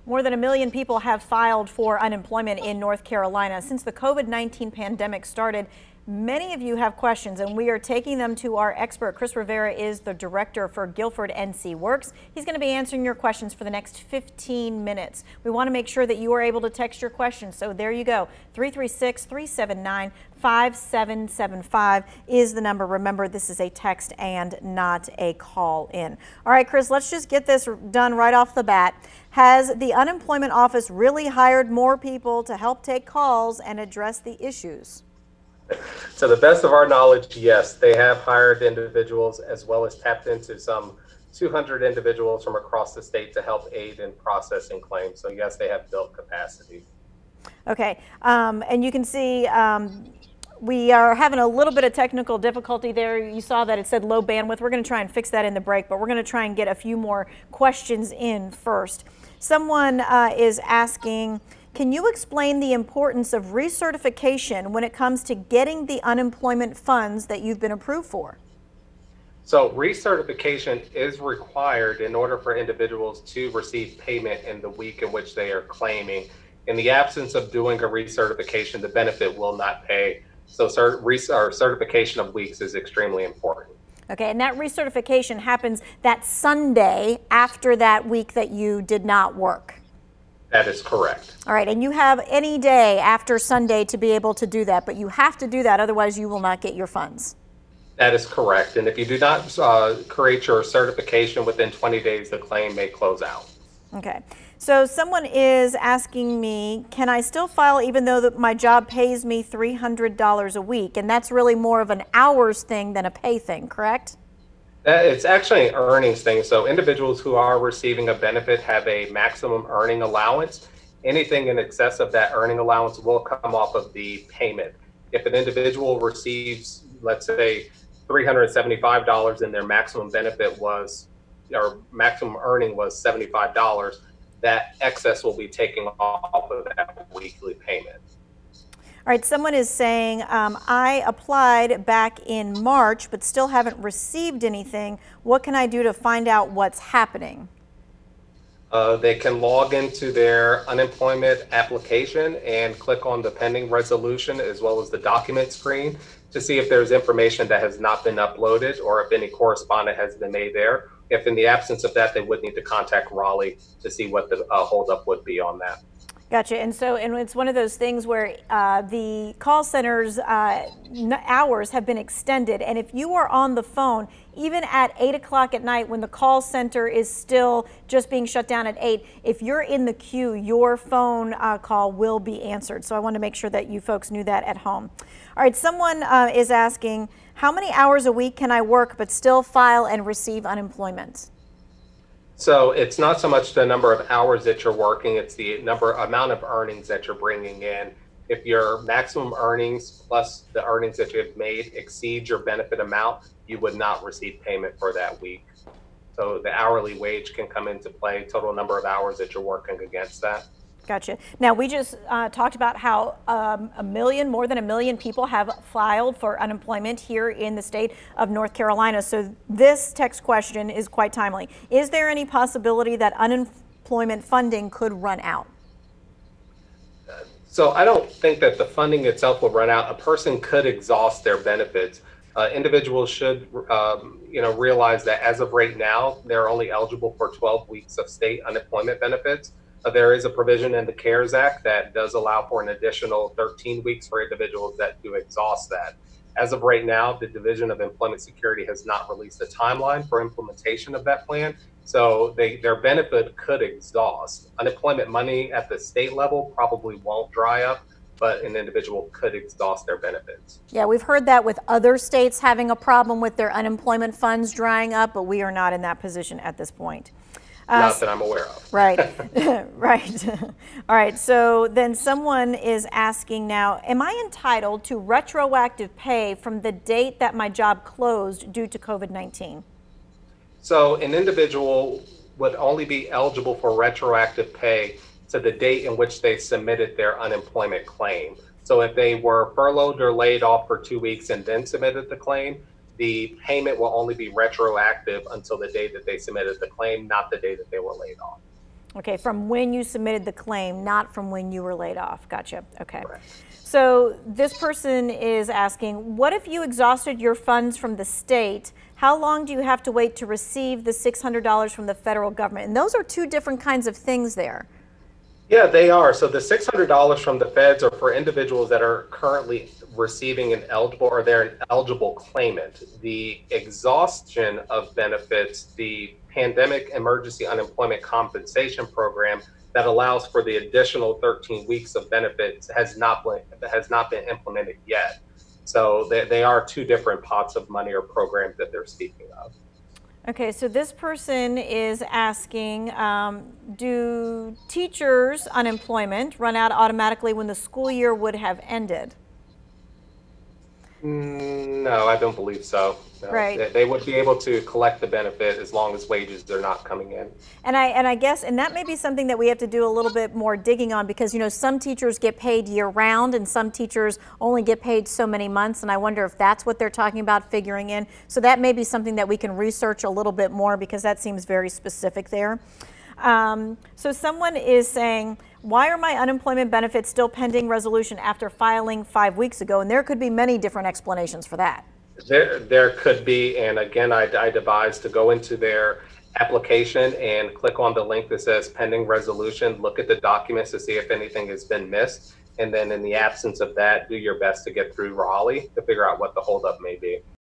More than 1 million people have filed for unemployment in North Carolina. Since the COVID-19 pandemic started, many of you have questions, and we are taking them to our expert. Chris Rivera is the director for Guilford NC Works. He's going to be answering your questions for the next 15 minutes. We want to make sure that you are able to text your questions. So there you go. 336-379-5775 is the number. Remember, this is a text and not a call in. All right, Chris, let's just get this done right off the bat. Has the unemployment office really hired more people to help take calls and address the issues? To the best of our knowledge, yes, they have hired individuals as well as tapped into some 200 individuals from across the state to help aid in processing claims. So yes, they have built capacity. Okay, and you can see we are having a little bit of technical difficulty there. You saw that it said low bandwidth. We're going to try and fix that in the break, but we're going to try and get a few more questions in first. Someone is asking, can you explain the importance of recertification when it comes to getting the unemployment funds that you've been approved for? So recertification is required in order for individuals to receive payment in the week in which they are claiming. In the absence of doing a recertification, the benefit will not pay. So certification of weeks is extremely important. Okay, and that recertification happens that Sunday after that week that you did not work. That is correct. All right, and you have any day after Sunday to be able to do that, but you have to do that, otherwise you will not get your funds. That is correct. And if you do not create your certification within 20 days, the claim may close out. Okay, so someone is asking me, can I still file even though my job pays me $300 a week? And that's really more of an hours thing than a pay thing, correct? It's actually an earnings thing. So individuals who are receiving a benefit have a maximum earning allowance. Anything in excess of that earning allowance will come off of the payment. If an individual receives, let's say, $375 and their maximum benefit was, or maximum earning was $75, that excess will be taken off of that weekly payment. All right, someone is saying, I applied back in March, but still haven't received anything. What can I do to find out what's happening? They can log into their unemployment application and click on the pending resolution as well as the document screen to see if there's information that has not been uploaded or if any correspondence has been made there. If in the absence of that, they would need to contact Raleigh to see what the holdup would be on that. Gotcha. And so, and it's one of those things where the call center's hours have been extended. And if you are on the phone, even at 8 o'clock at night when the call center is still just being shut down at 8, if you're in the queue, your phone call will be answered. So I want to make sure that you folks knew that at home. All right, someone is asking, how many hours a week can I work but still file and receive unemployment? So it's not so much the number of hours that you're working, it's the amount of earnings that you're bringing in. If your maximum earnings plus the earnings that you have made exceeds your benefit amount, you would not receive payment for that week. So the hourly wage can come into play, total number of hours that you're working against that. Gotcha. Now, we just talked about how more than 1 million people have filed for unemployment here in the state of North Carolina. So this text question is quite timely. Is there any possibility that unemployment funding could run out? So I don't think that the funding itself will run out. A person could exhaust their benefits. Individuals should realize that as of right now, they're only eligible for 12 weeks of state unemployment benefits. There is a provision in the CARES Act that does allow for an additional 13 weeks for individuals that do exhaust that. As of right now, the Division of Employment Security has not released a timeline for implementation of that plan. So their benefit could exhaust. Unemployment money at the state level probably won't dry up, but an individual could exhaust their benefits. Yeah, we've heard that with other states having a problem with their unemployment funds drying up, but we are not in that position at this point. Not that I'm aware of. Right, right. All right, so then someone is asking now, am I entitled to retroactive pay from the date that my job closed due to COVID-19? So an individual would only be eligible for retroactive pay to the date in which they submitted their unemployment claim. So if they were furloughed or laid off for 2 weeks and then submitted the claim, the payment will only be retroactive until the day that they submitted the claim, not the day that they were laid off. Okay, from when you submitted the claim, not from when you were laid off. Gotcha. Okay. Correct. So this person is asking, what if you exhausted your funds from the state? How long do you have to wait to receive the $600 from the federal government? And those are two different kinds of things there. Yeah, they are. So the $600 from the feds are for individuals that are currently receiving an eligible or they're an eligible claimant. The exhaustion of benefits, the Pandemic Emergency Unemployment Compensation Program that allows for the additional 13 weeks of benefits has not been implemented yet. So they are two different pots of money or programs that they're speaking of. Okay, so this person is asking, do teachers' unemployment run out automatically when the school year would have ended? No, I don't believe so. No. Right. They would be able to collect the benefit as long as wages are not coming in. And I guess, and that may be something that we have to do a little bit more digging on, because, you know, some teachers get paid year round and some teachers only get paid so many months. And I wonder if that's what they're talking about figuring in. So that may be something that we can research a little bit more, because that seems very specific there. So someone is saying, why are my unemployment benefits still pending resolution after filing 5 weeks ago? And there could be many different explanations for that. There could be, and again, I advise to go into their application and click on the link that says pending resolution, look at the documents to see if anything has been missed. And then in the absence of that, do your best to get through Raleigh to figure out what the holdup may be.